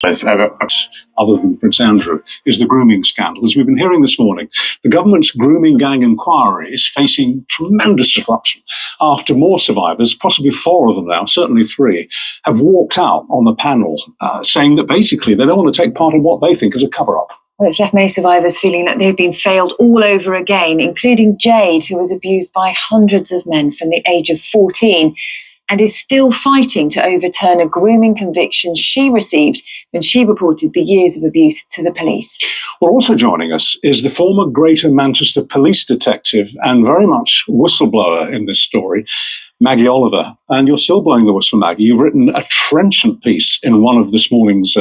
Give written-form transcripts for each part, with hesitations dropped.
Other than Prince Andrew, is the grooming scandal. As we've been hearing this morning, the government's grooming gang inquiry is facing tremendous disruption after more survivors, possibly 4 of them now, certainly 3, have walked out on the panel saying that basically they don't want to take part in what they think is a cover-up. Well, it's left many survivors feeling that they've been failed all over again, including Jade, who was abused by hundreds of men from the age of 14 and is still fighting to overturn a grooming conviction she received when she reported the years of abuse to the police. Well, also joining us is the former Greater Manchester police detective and very much whistleblower in this story, Maggie Oliver. And you're still blowing the whistle, Maggie. You've written a trenchant piece in one of this morning's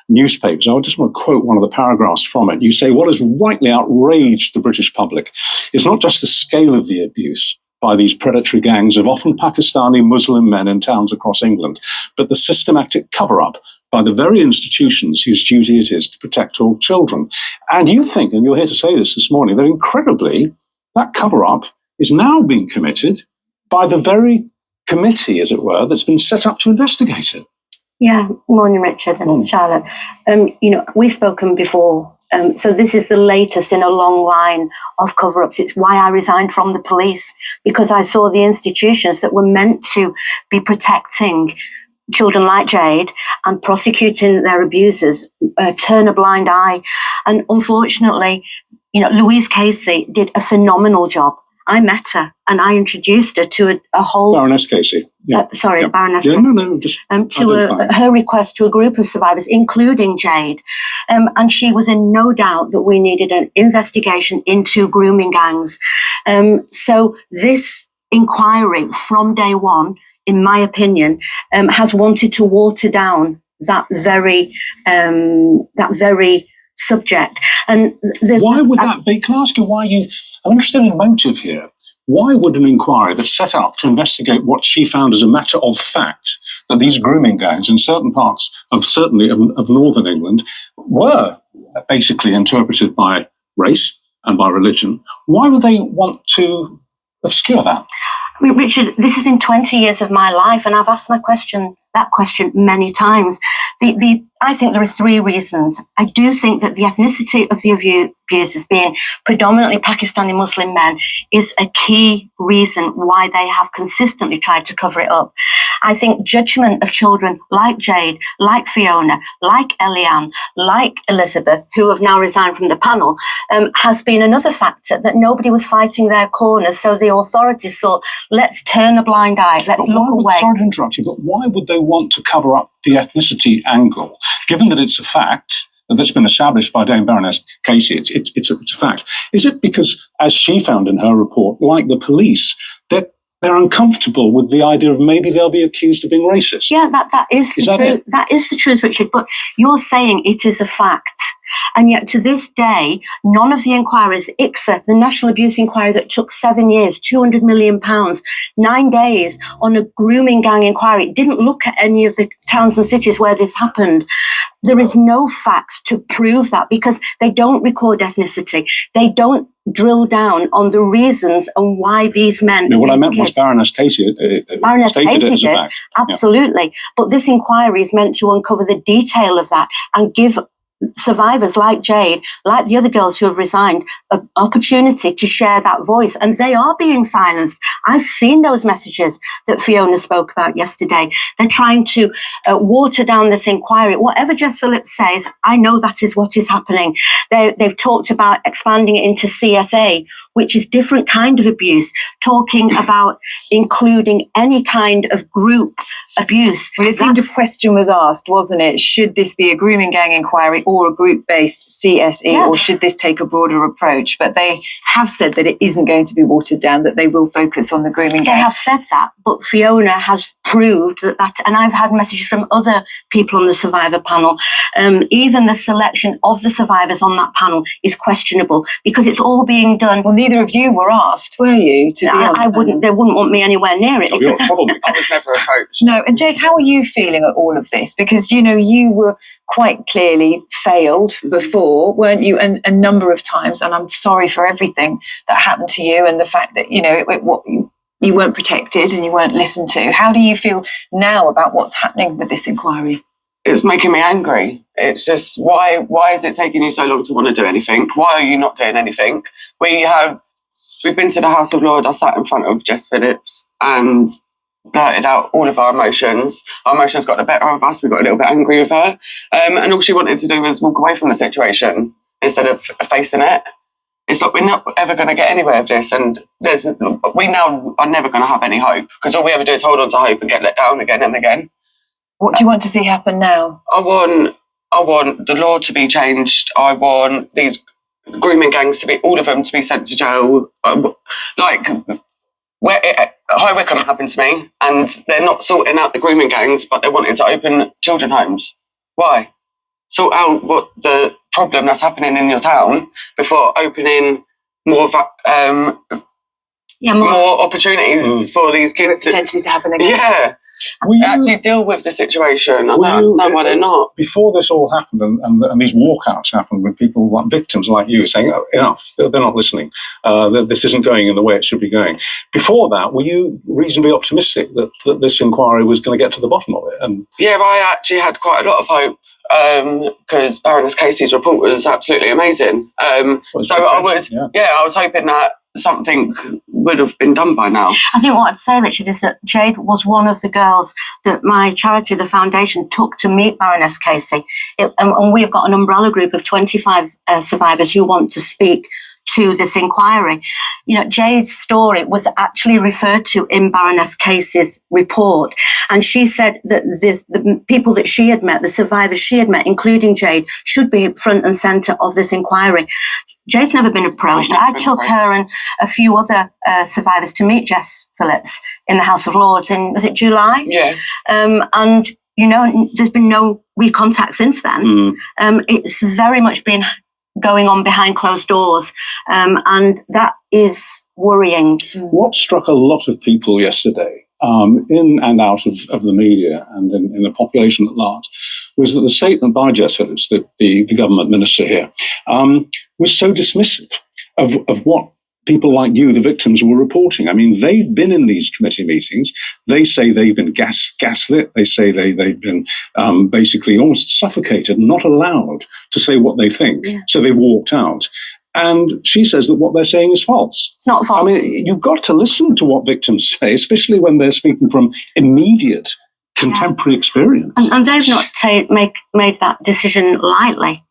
newspapers. I just want to quote one of the paragraphs from it. You say, what has rightly outraged the British public is not just the scale of the abuse by these predatory gangs of often Pakistani Muslim men in towns across England, but the systematic cover-up by the very institutions whose duty it is to protect all children. And you think, and you're here to say this morning, that incredibly, that cover-up is now being committed by the very committee, as it were, that's been set up to investigate it. Yeah, morning, Richard and Charlotte. We've spoken before. So this is the latest in a long line of cover-ups. It's why I resigned from the police, because I saw the institutions that were meant to be protecting children like Jade and prosecuting their abusers turn a blind eye. And unfortunately, Louise Casey did a phenomenal job. I met her and I introduced her to a whole... Baroness Casey. Yeah. Baroness Casey. No, just... her request to a group of survivors, including Jade. And she was in no doubt that we needed an investigation into grooming gangs. So this inquiry from day one, in my opinion, has wanted to water down that very subject. And why would that be? Can I ask you why I'm interested in motive here. Why would an inquiry that's set up to investigate what she found as a matter of fact, that these grooming gangs in certain parts of northern England were basically interpreted by race and by religion, why would they want to obscure that? I mean, Richard, this has been 20 years of my life, and I've asked that question many times. I think there are 3 reasons. I do think that the ethnicity of the abusers, being predominantly Pakistani Muslim men, is a key reason why they have consistently tried to cover it up. I think judgment of children like Jade, like Fiona, like Eliane, like Elizabeth, who have now resigned from the panel, has been another factor, that nobody was fighting their corners. So the authorities thought, let's turn a blind eye, let's look away. Sorry to interrupt you, but why would they want to cover up the ethnicity angle, given that it's a fact that's been established by Dame Baroness Casey? It's a fact. Is it because, as she found in her report, like the police, they're uncomfortable with the idea of maybe they'll be accused of being racist? Yeah, that is the truth. That is the truth, Richard. But you're saying it is a fact. And yet to this day, none of the inquiries, ICSA, the National Abuse Inquiry that took 7 years, £200 million, 9 days on a grooming gang inquiry, didn't look at any of the towns and cities where this happened. There is no facts to prove that, because they don't record ethnicity. They don't drill down on the reasons and why these men... No, what I meant was Baroness Casey stated it as a fact. Absolutely. Yeah. But this inquiry is meant to uncover the detail of that and give survivors like Jade, like the other girls who have resigned, an opportunity to share that voice. And they are being silenced. I've seen those messages that Fiona spoke about yesterday. They're trying to water down this inquiry. Whatever Jess Phillips says, I know that is what is happening. They've talked about expanding it into CSA, which is different kind of abuse, talking about including any kind of group abuse. Well, it seemed a question was asked, wasn't it? Should this be a grooming gang inquiry or a group-based CSE, or should this take a broader approach? But they have said that it isn't going to be watered down, that they will focus on the grooming gang. They have said that, but Fiona has proved that, and I've had messages from other people on the survivor panel, even the selection of the survivors on that panel is questionable, because it's all being done. Well, neither of you were asked, were you? They wouldn't want me anywhere near it. I was never approached. No, and Jade, how are you feeling at all of this? Because, you were quite clearly failed before, weren't you? And a number of times, and I'm sorry for everything that happened to you and the fact that, you weren't protected and you weren't listened to. How do you feel now about what's happening with this inquiry? it's making me angry. It's just, why is it taking you so long to want to do anything? Why are you not doing anything? We've been to the House of Lords. I sat in front of Jess Phillips and blurted out all of our emotions. Our emotions got the better of us. We got a little bit angry with her. And all she wanted to do was walk away from the situation instead of facing it. It's like, we're not ever going to get anywhere with this. And we now are never going to have any hope, because all we ever do is hold on to hope and get let down again and again. What do you want to see happen now? I want the law to be changed. I want these grooming gangs all of them to be sent to jail. High Wycombe happened to me, and they're not sorting out the grooming gangs, but they're wanting to open children homes. Why? Sort out what the problem that's happening in your town before opening more opportunities for these kids potentially to happen again. Yeah. Actually deal with the situation. I don't understand why they're not. Before this all happened and these walkouts happened with people, like victims like you, saying, oh, enough, they're not listening. This isn't going in the way it should be going. Before that, were you reasonably optimistic that this inquiry was going to get to the bottom of it? Yeah, I actually had quite a lot of hope, because Baroness Casey's report was absolutely amazing. I was hoping that something would have been done by now. I think what I'd say, Richard, is that Jade was one of the girls that my charity, the foundation, took to meet Baroness Casey. And we've got an umbrella group of 25 survivors who want to speak to this inquiry. You know, Jade's story was actually referred to in Baroness Casey's report. And she said that the people that she had met, the survivors she had met, including Jade, should be front and centre of this inquiry. Jade's never been approached. I took her and a few other survivors to meet Jess Phillips in the House of Lords in, was it July? Yeah. And, you know, there's been no recontact since then. It's very much been going on behind closed doors. And that is worrying. What struck a lot of people yesterday, in and out of the media and in the population at large, was that the statement by Jess Phillips, the government minister here, was so dismissive of what people like you, the victims, were reporting. I mean, they've been in these committee meetings. They say they've been gaslit. They say they've been basically almost suffocated, not allowed to say what they think. Yeah. So they've walked out. And she says that what they're saying is false. It's not false. I mean, you've got to listen to what victims say, especially when they're speaking from immediate contemporary experience. And they've not made that decision lightly.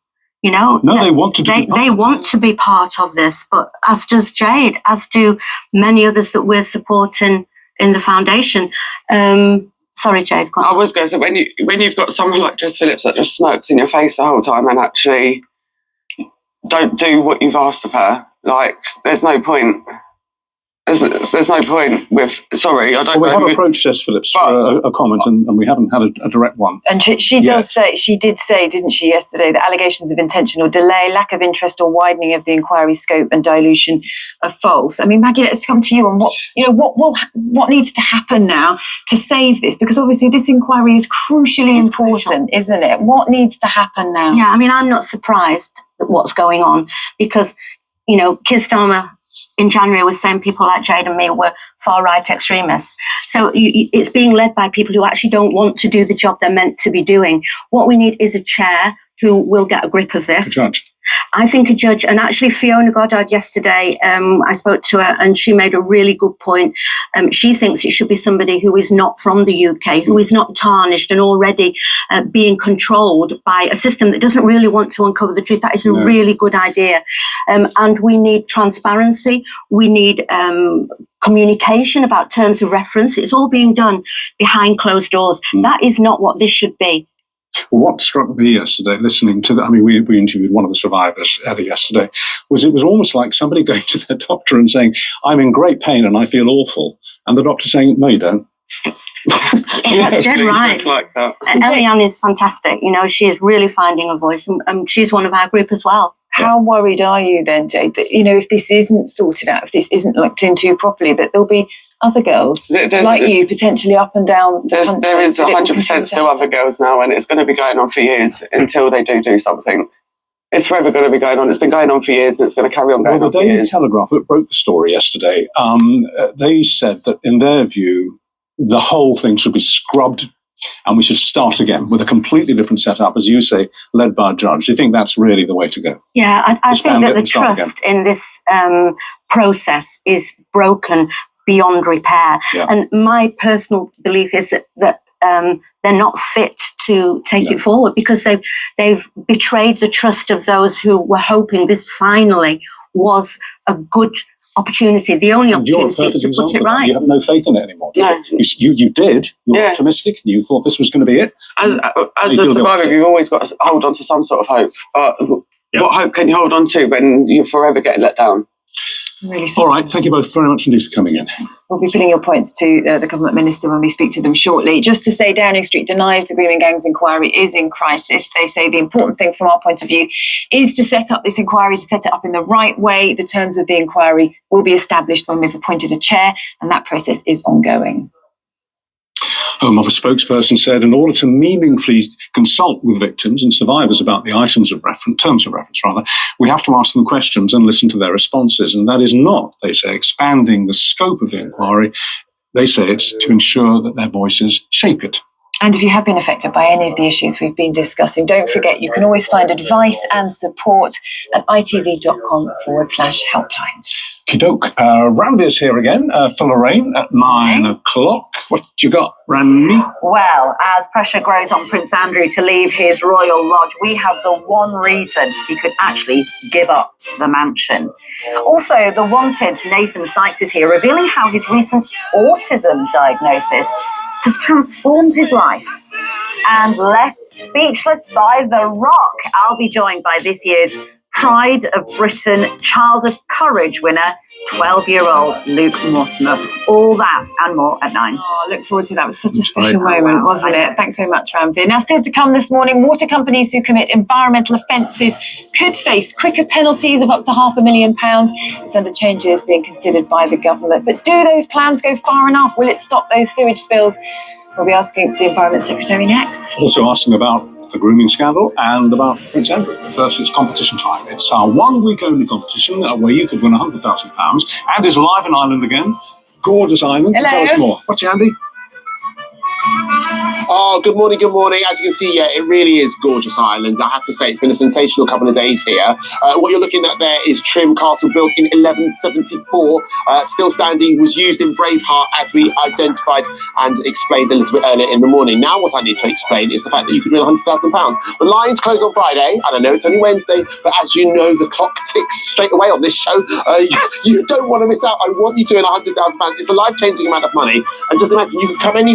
You know, no, they want to. They want to be part of this, but as does Jade, as do many others that we're supporting in the foundation. Sorry, Jade. Go on. I was going to say, when you've got someone like Jess Phillips that just smirks in your face the whole time and actually don't do what you've asked of her, like, there's no point. There's no point with, sorry, I don't know. We have approached Jess Phillips for a comment, and we haven't had a direct one. And she did say, didn't she, yesterday, that allegations of intentional delay, lack of interest or widening of the inquiry scope and dilution are false. I mean, Maggie, let's come to you on what needs to happen now to save this, because obviously this inquiry is crucially important, isn't it? What needs to happen now? Yeah, I mean, I'm not surprised at what's going on, because, you know, Keir Starmer in January was saying people like Jade and me were far-right extremists. So it's being led by people who actually don't want to do the job they're meant to be doing. What we need is a chair who will get a grip of this. Judge. I think a judge, and actually Fiona Goddard yesterday, I spoke to her and she made a really good point. She thinks it should be somebody who is not from the UK, who is not tarnished and already being controlled by a system that doesn't really want to uncover the truth. That is a really good idea. And we need transparency. We need communication about terms of reference. It's all being done behind closed doors. That is not what this should be. What struck me yesterday, listening to that, I mean, we interviewed one of the survivors, Ellie, yesterday, was it was almost like somebody going to their doctor and saying, I'm in great pain and I feel awful. And the doctor saying, no, you don't. That's dead right. Like that. Eliane is fantastic. You know, she is really finding a voice, and she's one of our group as well. How worried are you then, Jade, that, you know, if this isn't sorted out, if this isn't looked into properly, that there'll be other girls like you potentially up and down the country? There is 100% still other girls now, and it's going to be going on for years until they do something. It's forever going to be going on. It's been going on for years, and it's going to carry on going on for years. The Daily Telegraph, that broke the story yesterday, they said that in their view, the whole thing should be scrubbed And we should start again with a completely different setup, as you say, led by a judge. Do you think that's really the way to go? Yeah, I think that the trust in this process is broken beyond repair. Yeah. And my personal belief is that they're not fit to take it forward, because they've betrayed the trust of those who were hoping this finally was a good opportunity, the only opportunity to put it right. You have no faith in it anymore. No. You did. You were optimistic. You thought this was going to be it. As a survivor, you've always got to hold on to some sort of hope. What hope can you hold on to when you're forever getting let down? Really. All right. Thank you both very much indeed for coming in. We'll be putting your points to the government minister when we speak to them shortly. Just to say, Downing Street denies the grooming gangs inquiry is in crisis. They say the important thing from our point of view is to set up this inquiry, to set it up in the right way. The terms of the inquiry will be established when we've appointed a chair, and that process is ongoing. Home Office spokesperson said in order to meaningfully consult with victims and survivors about the terms of reference, we have to ask them questions and listen to their responses. And that is not, they say, expanding the scope of the inquiry. They say it's to ensure that their voices shape it. And if you have been affected by any of the issues we've been discussing, don't forget you can always find advice and support at itv.com/helplines. Kidoke. Randy's here again for Lorraine at 9 o'clock. What you got, Randy? Well, as pressure grows on Prince Andrew to leave his royal lodge, we have the one reason he could actually give up the mansion. Also, The Wanted's Nathan Sykes is here, revealing how his recent autism diagnosis has transformed his life and left speechless by The Rock. I'll be joined by this year's Pride of Britain Child of Courage winner, 12-year-old Luke Mortimer. All that and more at 9. Oh, look forward to that. It was such a special moment, wasn't it? Thanks very much, Ramveer. Now, still to come this morning, water companies who commit environmental offences could face quicker penalties of up to £500,000. It's under changes being considered by the government. But do those plans go far enough? Will it stop those sewage spills? We'll be asking the Environment Secretary next. Also asking about the grooming scandal and about Prince Andrew. First, it's competition time. It's our one-week-only competition where you could win £100,000. Andy's live in Ireland again. Gorgeous island. Hello. Tell us more. What's Andy? Oh, good morning, good morning. As you can see, yeah, it really is gorgeous island. I have to say, it's been a sensational couple of days here. What you're looking at there is Trim Castle, built in 1174. Still standing, was used in Braveheart, as we identified and explained a little bit earlier in the morning. Now, what I need to explain is the fact that you could win £100,000. The lines close on Friday, and I know it's only Wednesday, but as you know, the clock ticks straight away on this show. You don't want to miss out. I want you to win £100,000. It's a life-changing amount of money. And just imagine, you could come any